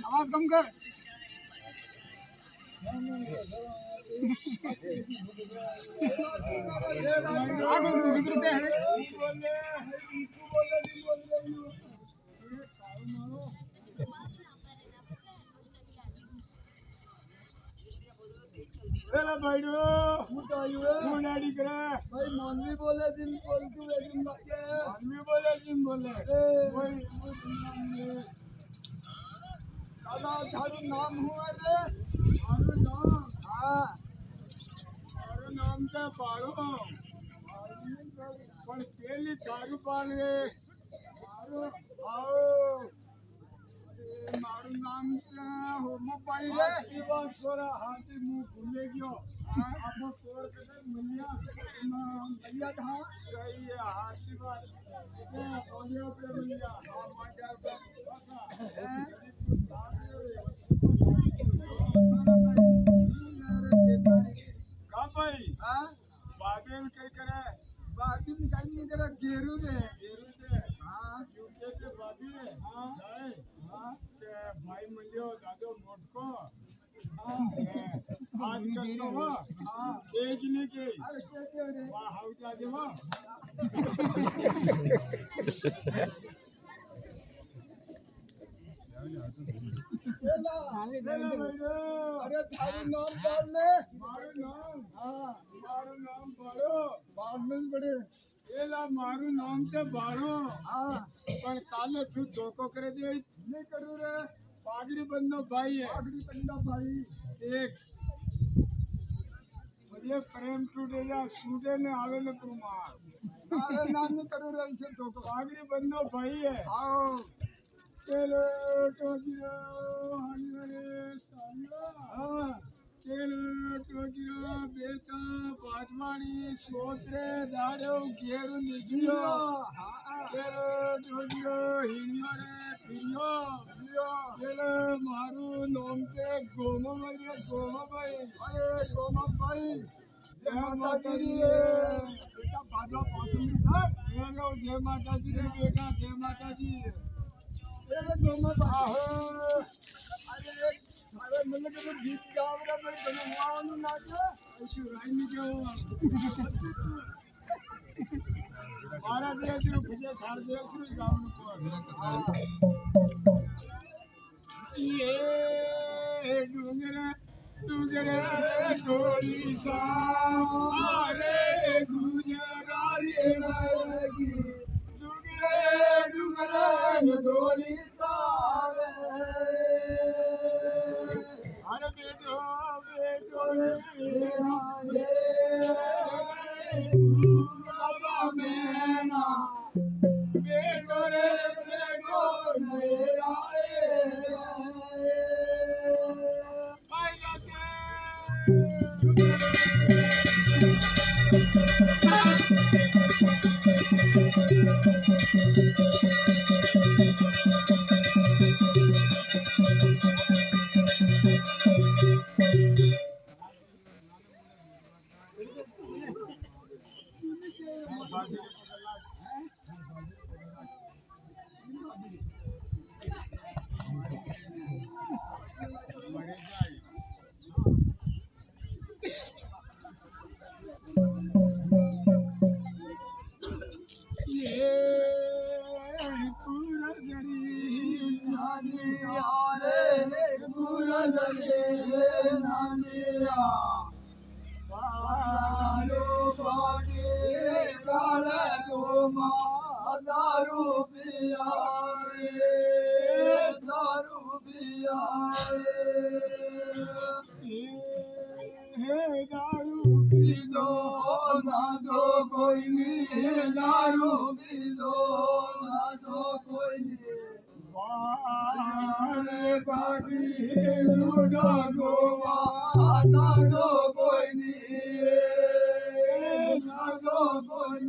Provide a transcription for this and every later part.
आवाज कम कर भाई मानवी बोले दिन बोलती मानवी बोले दिन बोले दादा थारू नाम हुआ रे मारू नाम हाँ मारू नाम का पारो पण केली थारू पान रे मारू आओ मारू नाम हो मोबाइल रे जीवन छोरा हाथी मुंह भूले गयो आपो सोर के मिलिया भैया था सही है हाथी बात बोलियो पे मिलिया हां माजा पे का भाई हां बागेन कई करे बागेन कई नहीं करे गेरू दे हां यूके के बागी है हां हां के भाई मिलियो दादो मोटको हां आज कल तो हां एज ने के अरे के रे वाह हाउ जा देवा अरे थारू नाम डाल ले मारू नाम हाँ मारू नाम बारो बाद में बड़े ये ला मारू नाम से बारो हाँ पर काले तू धोखो करे दे नहीं करू रे पागड़ी बंदो भाई है पागड़ी बंदो भाई एक मुझे प्रेम टूटे जा सूटे में आवे न तू मार अरे नाम नहीं करू रे इसे धोखो पागड़ी बंदो भाई है आओ चलो टोकियो हनिरे सालिया हाँ चलो टोकियो बेटा पाटवाणी सोत्रे दाड़ो घेरू निगियो चलो टोकियो हिनियो रे पियो चलो मारू नोम के गोमो भाई अरे गोमो भाई जय माता दी बेटा बाजो पहुंच जय माता जी रे बेटा जय माता जी अरे गोमा आहो अरे अरे मतलब के गीत गावरा में बनवानो ना के ऐसे रानी के हो मारा दे तेरे भजे छाड़ दे शुरू गावनो को ये डूंगरे डोली सा अरे गुजरारी लगी डूंगरे डोली तारे अरे बेटो बेटो रे बाबा मैना बेटो रे बेटो रे आए आई जाते दारू पिया दारू पिया दारू पी दो ना दो कोई नहीं दारू पी दो ना दो कोई नहीं बाकी लूटा गोवा ना दो कोई नहीं ना दो कोई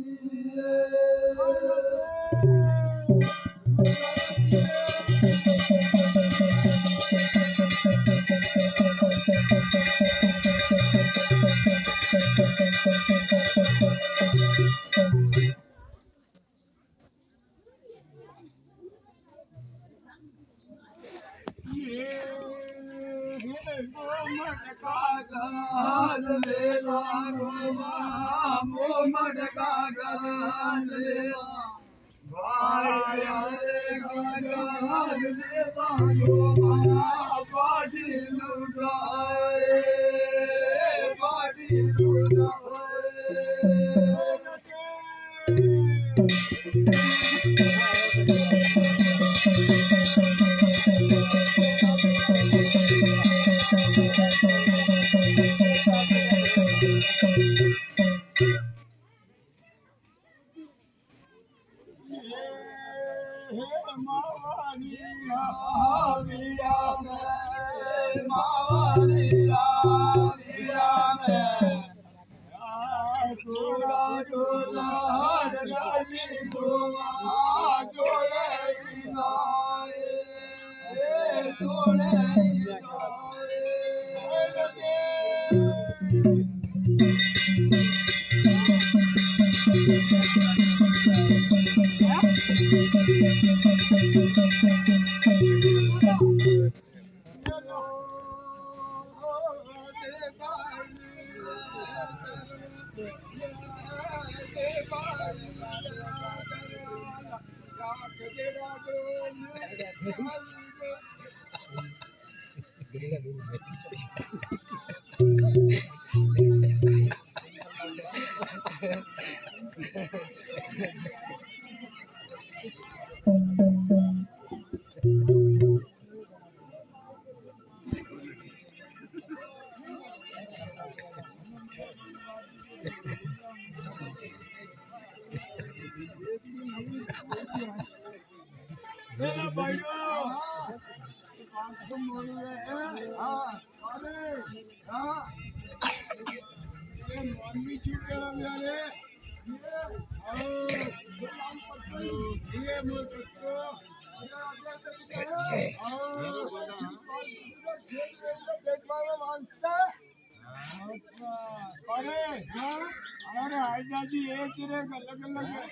अरे आजादी एक ही अलग अलग है।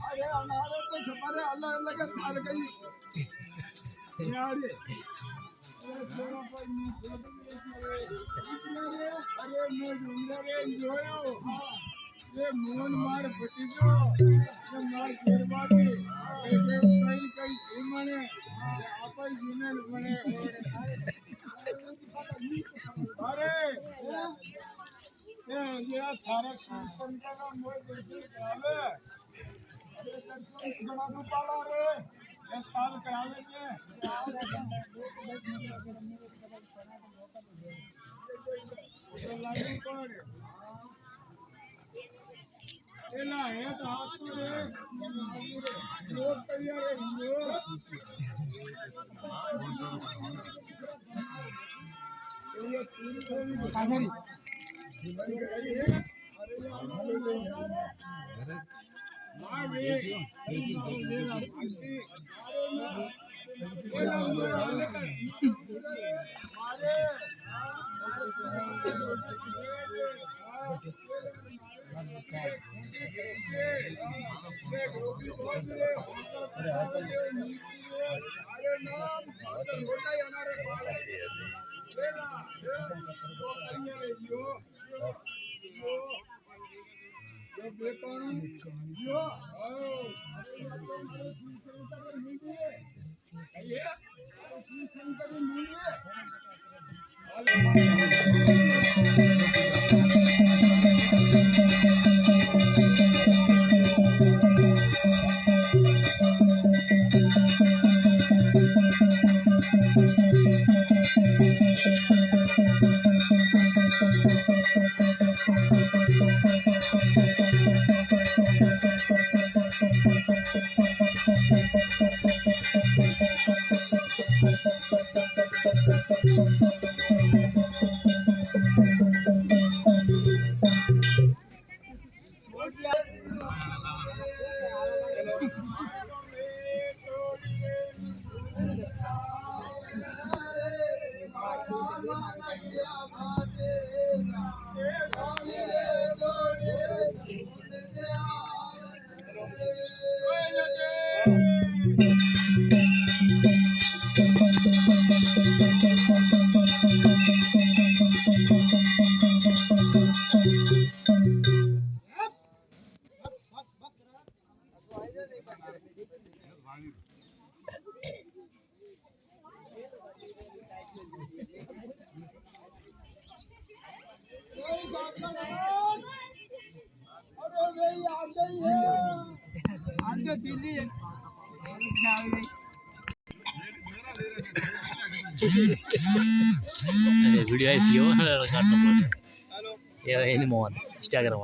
अरे हमारे तो सफर अलग अलग साल गई यार अरे मैं ढूंढा रे जोयो ये मोन मार पटीजो ये मार शेरबाटी ये कई कई सीमने आपन जिनल बने अरे ये सारा संता का मोय देखी आवे अरे दर्शन बना दो पाला रे આવે છે લાગુ પડે એલા હેત હાથું રે લોક તૈયાર રે वीडियो ऐसी हो काटना पड़ता है ये एनिमो इंस्टाग्राम